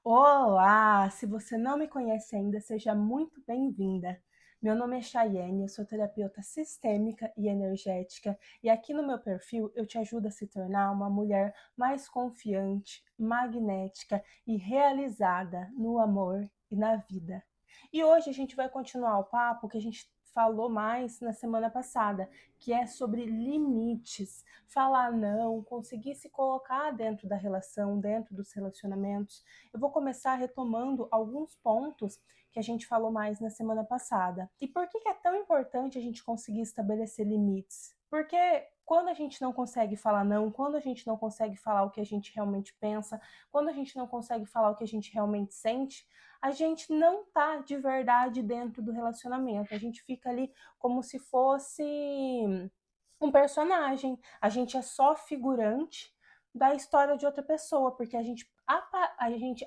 Olá! Se você não me conhece ainda, seja muito bem-vinda. Meu nome é Chayenne, eu sou terapeuta sistêmica e energética, e aqui no meu perfil eu te ajudo a se tornar uma mulher mais confiante, magnética e realizada no amor e na vida. E hoje a gente vai continuar o papo que a gente falou mais na semana passada, que é sobre limites. Falar não, conseguir se colocar dentro da relação, dentro dos relacionamentos. Eu vou começar retomando alguns pontos que a gente falou mais na semana passada. E por que é tão importante a gente conseguir estabelecer limites? Porque quando a gente não consegue falar não, quando a gente não consegue falar o que a gente realmente pensa, quando a gente não consegue falar o que a gente realmente sente, a gente não tá de verdade dentro do relacionamento. A gente fica ali como se fosse um personagem. A gente é só figurante da história de outra pessoa, porque a gente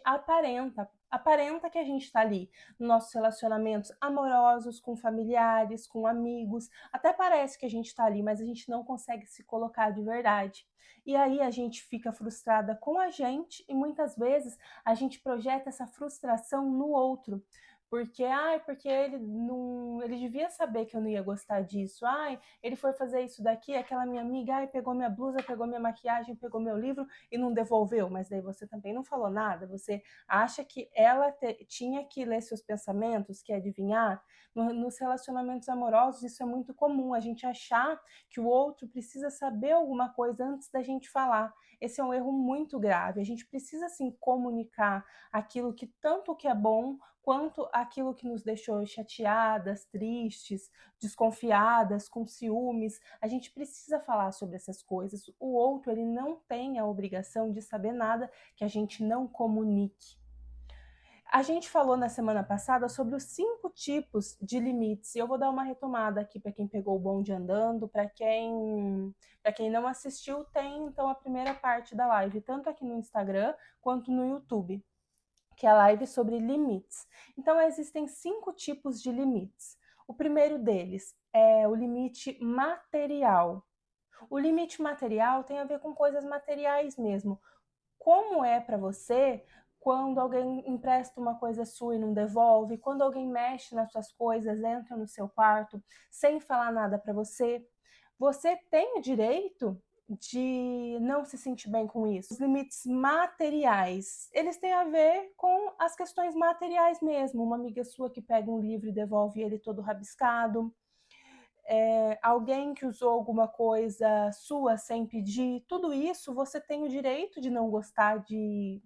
aparenta que a gente está ali nos nossos relacionamentos amorosos, com familiares, com amigos. Até parece que a gente está ali, mas a gente não consegue se colocar de verdade. E aí a gente fica frustrada com a gente e muitas vezes a gente projeta essa frustração no outro. Porque ele devia saber que eu não ia gostar disso. Ele foi fazer isso daqui, aquela minha amiga, pegou minha blusa, pegou minha maquiagem, pegou meu livro e não devolveu, mas daí você também não falou nada, você acha que ela tinha que ler seus pensamentos, que adivinhar? Nos relacionamentos amorosos isso é muito comum, a gente achar que o outro precisa saber alguma coisa antes da gente falar. Esse é um erro muito grave, a gente precisa sim comunicar aquilo que tanto que é bom, quanto aquilo que nos deixou chateadas, tristes, desconfiadas, com ciúmes. A gente precisa falar sobre essas coisas. O outro, ele não tem a obrigação de saber nada que a gente não comunique. A gente falou na semana passada sobre os 5 tipos de limites, e eu vou dar uma retomada aqui para quem pegou o bonde andando, para quem não assistiu, tem então a primeira parte da live, tanto aqui no Instagram quanto no YouTube, que é a live sobre limites. Então, existem 5 tipos de limites. O primeiro deles é o limite material. O limite material tem a ver com coisas materiais mesmo. Como é para você quando alguém empresta uma coisa sua e não devolve, quando alguém mexe nas suas coisas, entra no seu quarto sem falar nada para você? Você tem o direito de não se sentir bem com isso. Os limites materiais, eles têm a ver com as questões materiais mesmo. Uma amiga sua que pega um livro e devolve ele todo rabiscado, alguém que usou alguma coisa sua sem pedir, tudo isso você tem o direito de não gostar de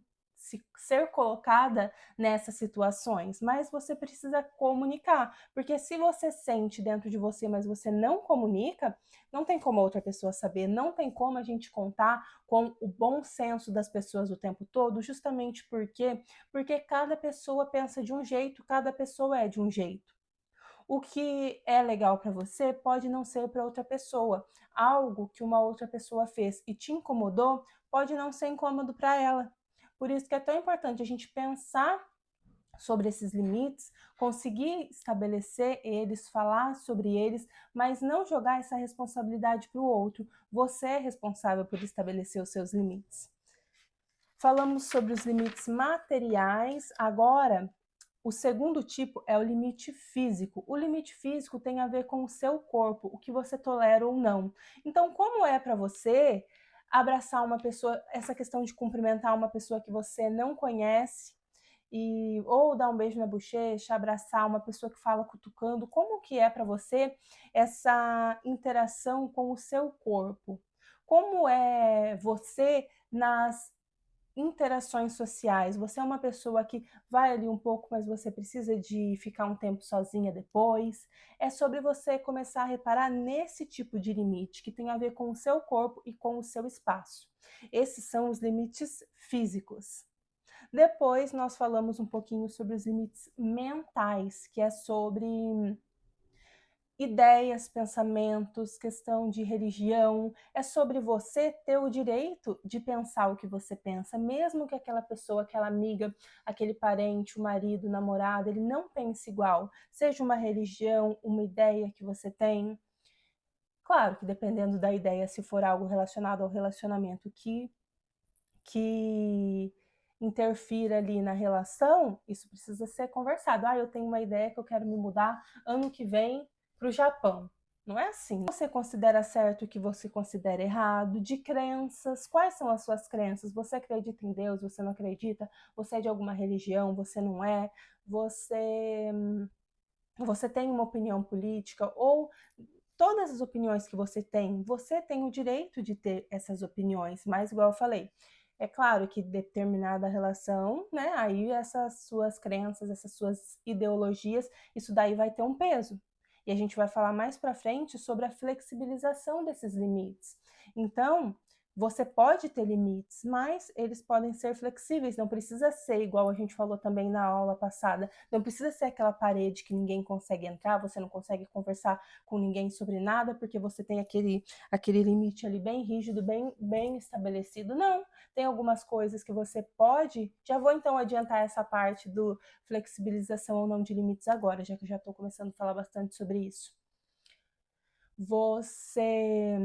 ser colocada nessas situações, mas você precisa comunicar, porque se você sente dentro de você, mas você não comunica, não tem como a outra pessoa saber, não tem como a gente contar com o bom senso das pessoas o tempo todo, justamente porque cada pessoa pensa de um jeito, cada pessoa é de um jeito. O que é legal para você pode não ser para outra pessoa. Algo que uma outra pessoa fez e te incomodou pode não ser incômodo para ela. Por isso que é tão importante a gente pensar sobre esses limites, conseguir estabelecer eles, falar sobre eles, mas não jogar essa responsabilidade para o outro. Você é responsável por estabelecer os seus limites. Falamos sobre os limites materiais, agora o segundo tipo é o limite físico. O limite físico tem a ver com o seu corpo, o que você tolera ou não. Então, como é para você abraçar uma pessoa, essa questão de cumprimentar uma pessoa que você não conhece ou dar um beijo na bochecha, abraçar uma pessoa que fala cutucando, como que é para você essa interação com o seu corpo? Como é você nas interações sociais? Você é uma pessoa que vai ali um pouco, mas você precisa de ficar um tempo sozinha depois? É sobre você começar a reparar nesse tipo de limite, que tem a ver com o seu corpo e com o seu espaço. Esses são os limites físicos. Depois nós falamos um pouquinho sobre os limites mentais, que é sobre ideias, pensamentos, questão de religião. É sobre você ter o direito de pensar o que você pensa, mesmo que aquela pessoa, aquela amiga, aquele parente, o marido, o namorado, ele não pense igual. Seja uma religião, uma ideia que você tem. Claro que dependendo da ideia, se for algo relacionado ao relacionamento que interfira ali na relação, isso precisa ser conversado. Eu tenho uma ideia que eu quero me mudar ano que vem para o Japão. Não é assim. Você considera certo o que você considera errado, de crenças. Quais são as suas crenças? Você acredita em Deus? Você não acredita? Você é de alguma religião? Você não é? Você tem uma opinião política? Ou todas as opiniões que você tem o direito de ter essas opiniões, mas igual eu falei, é claro que determinada relação, né, aí essas suas crenças, essas suas ideologias, isso daí vai ter um peso. E a gente vai falar mais para frente sobre a flexibilização desses limites. Então, você pode ter limites, mas eles podem ser flexíveis, não precisa ser igual a gente falou também na aula passada, não precisa ser aquela parede que ninguém consegue entrar, você não consegue conversar com ninguém sobre nada, porque você tem aquele limite ali bem rígido, bem estabelecido. Não, tem algumas coisas que você pode. Já vou então adiantar essa parte do flexibilização ou não de limites agora, já que eu já estou começando a falar bastante sobre isso. Você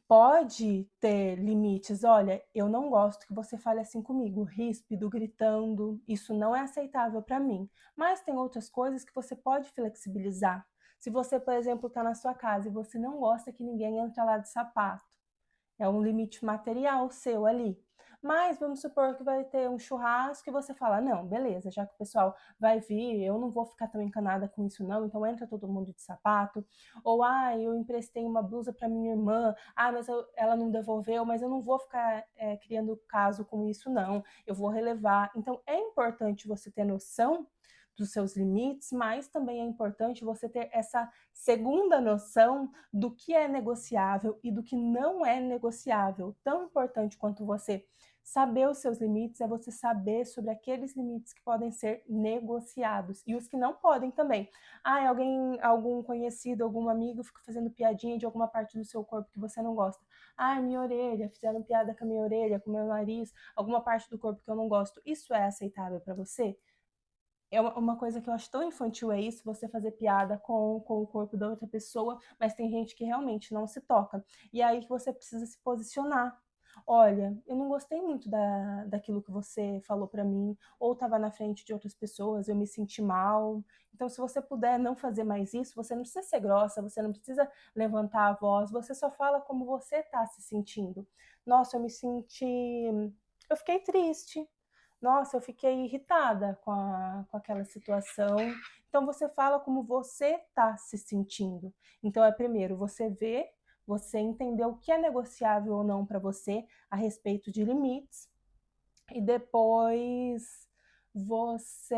pode ter limites. Olha, eu não gosto que você fale assim comigo, ríspido, gritando, isso não é aceitável para mim. Mas tem outras coisas que você pode flexibilizar. Se você, por exemplo, está na sua casa e você não gosta que ninguém entre lá de sapato, é um limite material seu ali. Mas vamos supor que vai ter um churrasco e você fala, não, beleza, já que o pessoal vai vir, eu não vou ficar tão encanada com isso não, então entra todo mundo de sapato. Ou, eu emprestei uma blusa para minha irmã, mas ela não devolveu, mas eu não vou ficar criando caso com isso não, eu vou relevar. Então é importante você ter noção dos seus limites, mas também é importante você ter essa segunda noção do que é negociável e do que não é negociável. Tão importante quanto você saber os seus limites é você saber sobre aqueles limites que podem ser negociados e os que não podem também. Algum conhecido, algum amigo fica fazendo piadinha de alguma parte do seu corpo que você não gosta. Minha orelha, fizeram piada com a minha orelha, com o meu nariz, alguma parte do corpo que eu não gosto. Isso é aceitável para você? É uma coisa que eu acho tão infantil é isso, você fazer piada com o corpo da outra pessoa, mas tem gente que realmente não se toca. E é aí que você precisa se posicionar. Olha, eu não gostei muito daquilo que você falou para mim, ou estava na frente de outras pessoas, eu me senti mal. Então, se você puder não fazer mais isso, você não precisa ser grossa, você não precisa levantar a voz, você só fala como você está se sentindo. Nossa, eu fiquei triste. Nossa, eu fiquei irritada com aquela situação. Então, você fala como você está se sentindo. Então, primeiro você vê, você entender o que é negociável ou não para você a respeito de limites, e depois você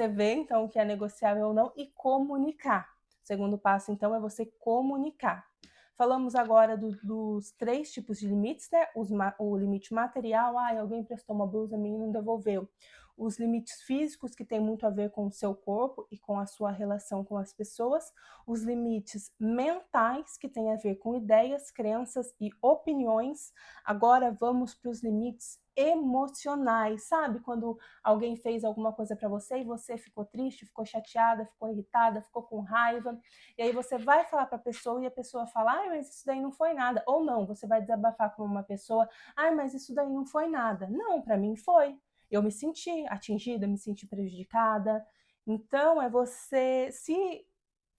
vê, então, o que é negociável ou não e comunicar. O segundo passo, então, é você comunicar. Falamos agora dos 3 tipos de limites, né? O limite material, alguém prestou uma blusa a mim e não devolveu. Os limites físicos, que tem muito a ver com o seu corpo e com a sua relação com as pessoas. Os limites mentais, que tem a ver com ideias, crenças e opiniões. Agora vamos para os limites emocionais, sabe? Quando alguém fez alguma coisa para você e você ficou triste, ficou chateada, ficou irritada, ficou com raiva. E aí você vai falar para a pessoa e a pessoa fala, mas isso daí não foi nada. Ou não, você vai desabafar com uma pessoa, mas isso daí não foi nada. Não, para mim foi. Eu me senti atingida, me senti prejudicada. Então, é você se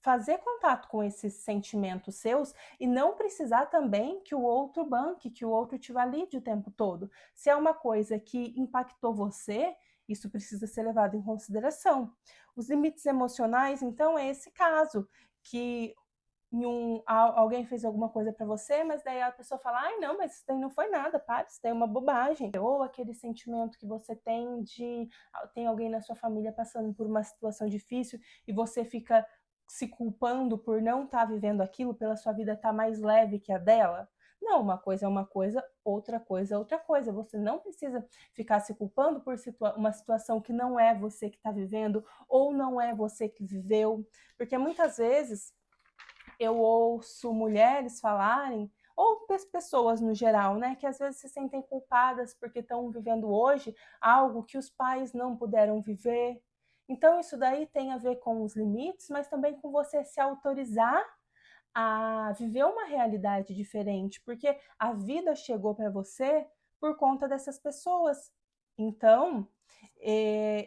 fazer contato com esses sentimentos seus e não precisar também que o outro banque, que o outro te valide o tempo todo. Se é uma coisa que impactou você, isso precisa ser levado em consideração. Os limites emocionais, então, é esse caso, que alguém fez alguma coisa para você, mas daí a pessoa fala, não, mas isso daí não foi nada, para, isso daí é uma bobagem. Ou aquele sentimento que você tem alguém na sua família passando por uma situação difícil e você fica se culpando por não estar vivendo aquilo, pela sua vida estar mais leve que a dela. Não, uma coisa é uma coisa, outra coisa é outra coisa. Você não precisa ficar se culpando por uma situação que não é você que está vivendo ou não é você que viveu. Porque muitas vezes eu ouço mulheres falarem, ou pessoas no geral, né, que às vezes se sentem culpadas porque estão vivendo hoje algo que os pais não puderam viver. Então, isso daí tem a ver com os limites, mas também com você se autorizar a viver uma realidade diferente, porque a vida chegou para você por conta dessas pessoas. Então,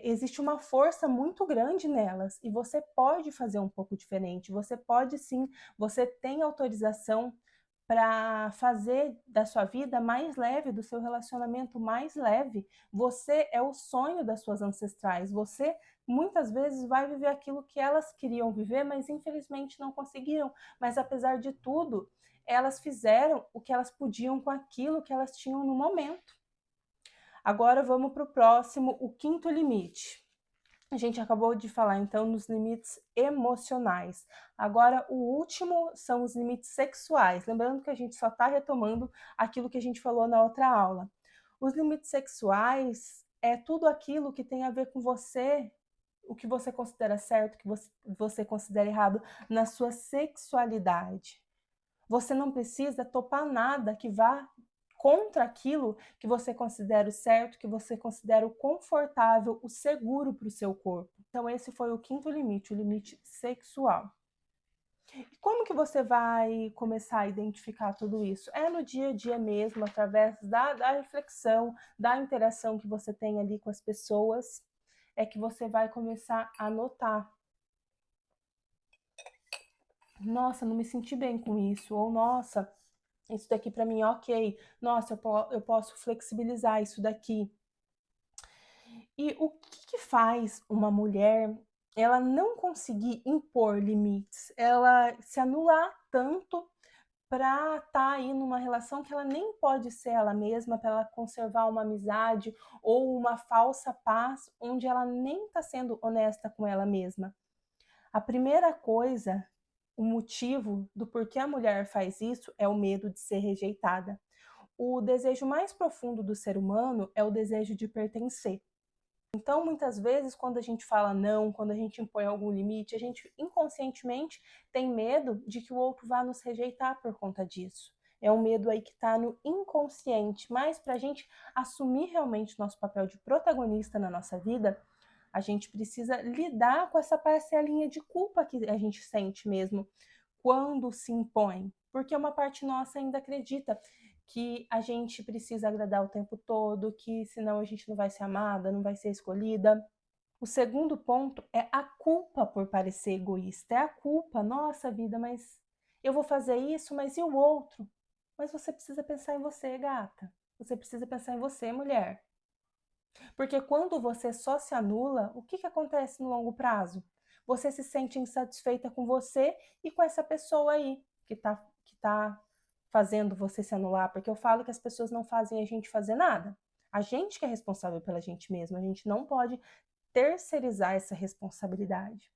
existe uma força muito grande nelas e você pode fazer um pouco diferente. Você pode sim, você tem autorização para fazer da sua vida mais leve, do seu relacionamento mais leve. Você é o sonho das suas ancestrais. Você muitas vezes vai viver aquilo que elas queriam viver, mas infelizmente não conseguiram. Mas apesar de tudo, elas fizeram o que elas podiam com aquilo que elas tinham no momento. Agora vamos para o próximo, o quinto limite. A gente acabou de falar então nos limites emocionais. Agora o último são os limites sexuais. Lembrando que a gente só está retomando aquilo que a gente falou na outra aula. Os limites sexuais é tudo aquilo que tem a ver com você, o que você considera certo, o que você considera errado na sua sexualidade. Você não precisa topar nada que vá contra aquilo que você considera o certo, que você considera o confortável, o seguro para o seu corpo. Então esse foi o quinto limite, o limite sexual. E como que você vai começar a identificar tudo isso? É no dia a dia mesmo, através da reflexão, da interação que você tem ali com as pessoas, é que você vai começar a notar. Nossa, não me senti bem com isso, ou nossa, isso daqui para mim é ok, nossa, eu posso flexibilizar isso daqui. E o que faz uma mulher ela não conseguir impor limites, ela se anular tanto para estar aí numa relação que ela nem pode ser ela mesma, para ela conservar uma amizade ou uma falsa paz, onde ela nem está sendo honesta com ela mesma. A primeira coisa, o motivo do porquê a mulher faz isso é o medo de ser rejeitada. O desejo mais profundo do ser humano é o desejo de pertencer. Então, muitas vezes, quando a gente fala não, quando a gente impõe algum limite, a gente inconscientemente tem medo de que o outro vá nos rejeitar por conta disso. É um medo aí que está no inconsciente, mas para a gente assumir realmente nosso papel de protagonista na nossa vida, a gente precisa lidar com essa parcelinha de culpa que a gente sente mesmo quando se impõe, porque uma parte nossa ainda acredita que a gente precisa agradar o tempo todo, que senão a gente não vai ser amada, não vai ser escolhida. O segundo ponto é a culpa por parecer egoísta. É a culpa, nossa vida, mas eu vou fazer isso, mas e o outro? Mas você precisa pensar em você, gata. Você precisa pensar em você, mulher. Porque quando você só se anula, o que acontece no longo prazo? Você se sente insatisfeita com você e com essa pessoa aí que tá fazendo você se anular, porque eu falo que as pessoas não fazem a gente fazer nada. A gente que é responsável pela gente mesma, a gente não pode terceirizar essa responsabilidade.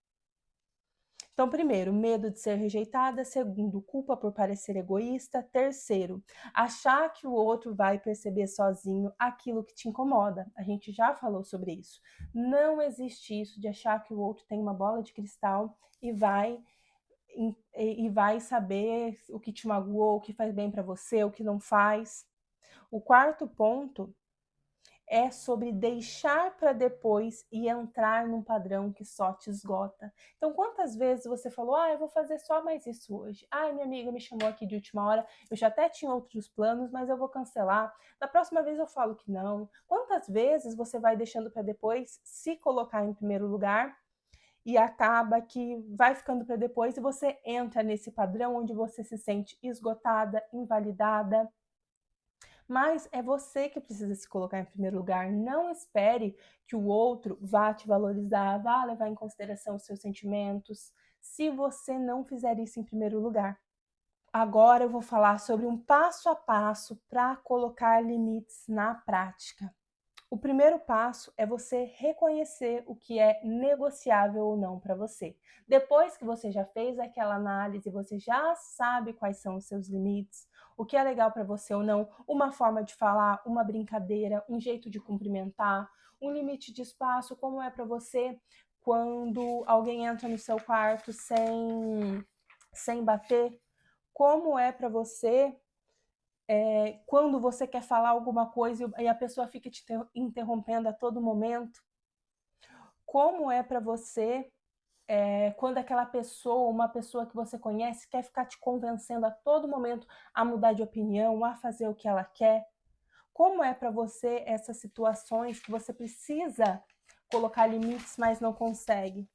Então, primeiro, medo de ser rejeitada. Segundo, culpa por parecer egoísta. Terceiro, achar que o outro vai perceber sozinho aquilo que te incomoda. A gente já falou sobre isso. Não existe isso de achar que o outro tem uma bola de cristal e vai saber o que te magoou, o que faz bem para você, o que não faz. O quarto ponto é sobre deixar para depois e entrar num padrão que só te esgota. Então, quantas vezes você falou, eu vou fazer só mais isso hoje. Minha amiga me chamou aqui de última hora, eu já até tinha outros planos, mas eu vou cancelar. Da próxima vez eu falo que não. Quantas vezes você vai deixando para depois se colocar em primeiro lugar e acaba que vai ficando para depois e você entra nesse padrão onde você se sente esgotada, invalidada. Mas é você que precisa se colocar em primeiro lugar. Não espere que o outro vá te valorizar, vá levar em consideração os seus sentimentos, se você não fizer isso em primeiro lugar. Agora eu vou falar sobre um passo a passo para colocar limites na prática. O primeiro passo é você reconhecer o que é negociável ou não para você. Depois que você já fez aquela análise, você já sabe quais são os seus limites, o que é legal para você ou não, uma forma de falar, uma brincadeira, um jeito de cumprimentar, um limite de espaço, como é para você quando alguém entra no seu quarto sem bater, como é para você quando você quer falar alguma coisa e a pessoa fica te interrompendo a todo momento, como é para você quando aquela pessoa, uma pessoa que você conhece, quer ficar te convencendo a todo momento a mudar de opinião, a fazer o que ela quer. como é para você essas situações que você precisa colocar limites, mas não consegue?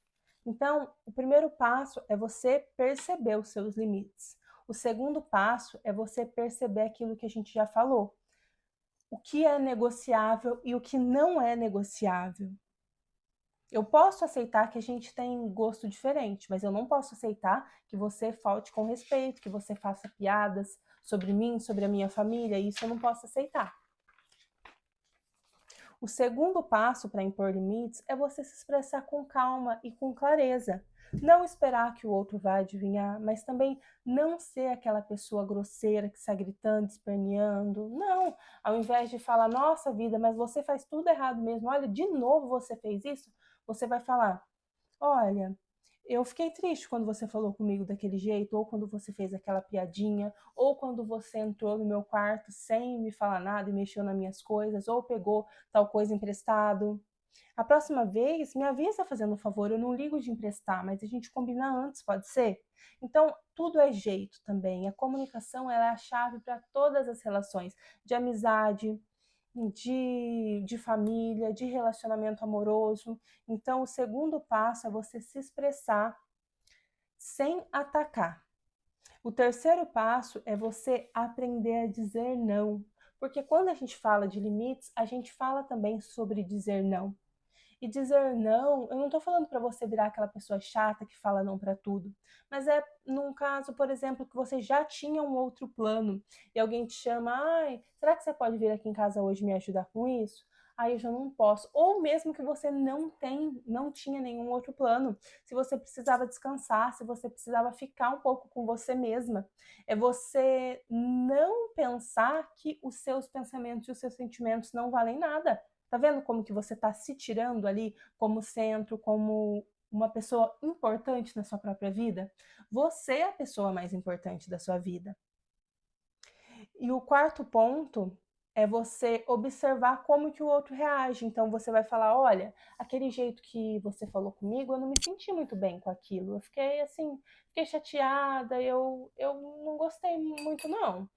Então, o primeiro passo é você perceber os seus limites. O segundo passo é você perceber aquilo que a gente já falou. O que é negociável e o que não é negociável. Eu posso aceitar que a gente tem gosto diferente, mas eu não posso aceitar que você falte com respeito, que você faça piadas sobre mim, sobre a minha família. Isso eu não posso aceitar. O segundo passo para impor limites é você se expressar com calma e com clareza. Não esperar que o outro vá adivinhar, mas também não ser aquela pessoa grosseira que está gritando, esperneando. Não, ao invés de falar, nossa vida, mas você faz tudo errado mesmo. Olha, de novo você fez isso. Você vai falar, olha, eu fiquei triste quando você falou comigo daquele jeito, ou quando você fez aquela piadinha, ou quando você entrou no meu quarto sem me falar nada e mexeu nas minhas coisas, ou pegou tal coisa emprestado. A próxima vez, me avisa fazendo um favor, eu não ligo de emprestar, mas a gente combina antes, pode ser? Então, tudo é jeito também. A comunicação ela é a chave para todas as relações, de amizade, de família, de relacionamento amoroso. Então, o segundo passo é você se expressar sem atacar. O terceiro passo é você aprender a dizer não. Porque quando a gente fala de limites, a gente fala também sobre dizer não. E dizer não, eu não estou falando para você virar aquela pessoa chata que fala não para tudo, mas é num caso, por exemplo, que você já tinha um outro plano e alguém te chama, ai, será que você pode vir aqui em casa hoje me ajudar com isso? Aí eu já não posso. Ou mesmo que você não tinha nenhum outro plano, se você precisava descansar, se você precisava ficar um pouco com você mesma, é você não pensar que os seus pensamentos e os seus sentimentos não valem nada. Tá vendo como que você está se tirando ali como centro, como uma pessoa importante na sua própria vida? Você é a pessoa mais importante da sua vida. E o quarto ponto é você observar como que o outro reage. Então você vai falar, olha, aquele jeito que você falou comigo, eu não me senti muito bem com aquilo. Eu fiquei assim, fiquei chateada, eu não gostei muito não.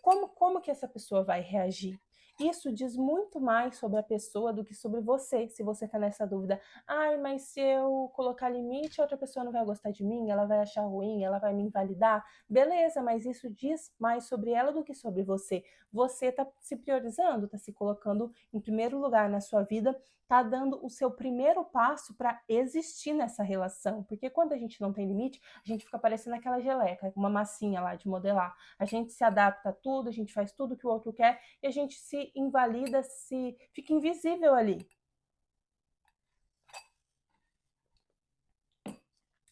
Como que essa pessoa vai reagir? Isso diz muito mais sobre a pessoa do que sobre você, se você está nessa dúvida. Ai, mas se eu colocar limite, outra pessoa não vai gostar de mim, ela vai achar ruim, ela vai me invalidar. Beleza, mas isso diz mais sobre ela do que sobre você. Você está se priorizando, está se colocando em primeiro lugar na sua vida, está dando o seu primeiro passo para existir nessa relação. Porque quando a gente não tem limite, a gente fica parecendo aquela geleca, uma massinha lá de modelar. A gente se adapta a tudo, a gente faz tudo que o outro quer e a gente se invalida, se fica invisível ali.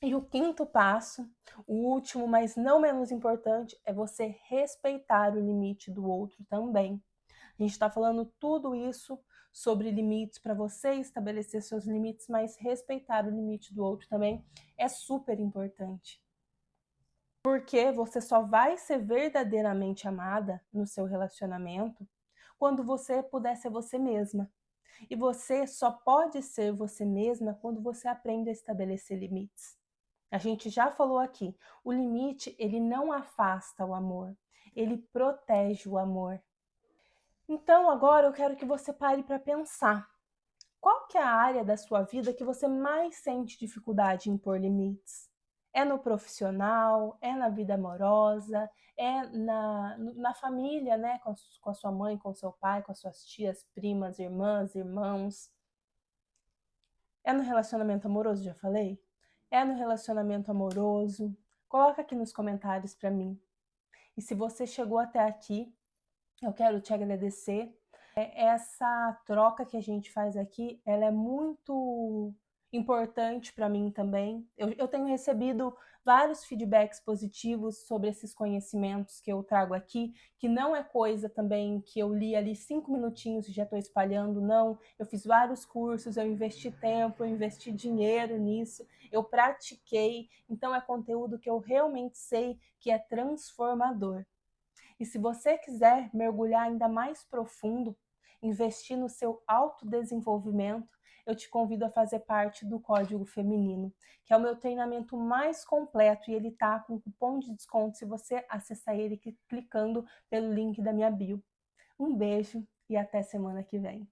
E o quinto passo, o último, mas não menos importante, é você respeitar o limite do outro também. A gente está falando tudo isso sobre limites para você estabelecer seus limites, mas respeitar o limite do outro também é super importante. Porque você só vai ser verdadeiramente amada no seu relacionamento quando você puder ser você mesma. E você só pode ser você mesma quando você aprende a estabelecer limites. A gente já falou aqui, o limite, ele não afasta o amor, ele protege o amor. Então agora eu quero que você pare para pensar. Qual que é a área da sua vida que você mais sente dificuldade em pôr limites? É no profissional, é na vida amorosa, é na família, né? Com a sua mãe, com o seu pai, com as suas tias, primas, irmãs, irmãos. É no relacionamento amoroso, já falei? É no relacionamento amoroso? Coloca aqui nos comentários para mim. E se você chegou até aqui, eu quero te agradecer. Essa troca que a gente faz aqui, ela é muito importante para mim também. Eu tenho recebido vários feedbacks positivos sobre esses conhecimentos que eu trago aqui, que não é coisa também que eu li ali 5 minutinhos e já estou espalhando, não. Eu fiz vários cursos, eu investi tempo, eu investi dinheiro nisso, eu pratiquei, então é conteúdo que eu realmente sei que é transformador. E se você quiser mergulhar ainda mais profundo, investir no seu autodesenvolvimento, eu te convido a fazer parte do Código Feminino, que é o meu treinamento mais completo e ele está com cupom de desconto se você acessar ele clicando pelo link da minha bio. Um beijo e até semana que vem.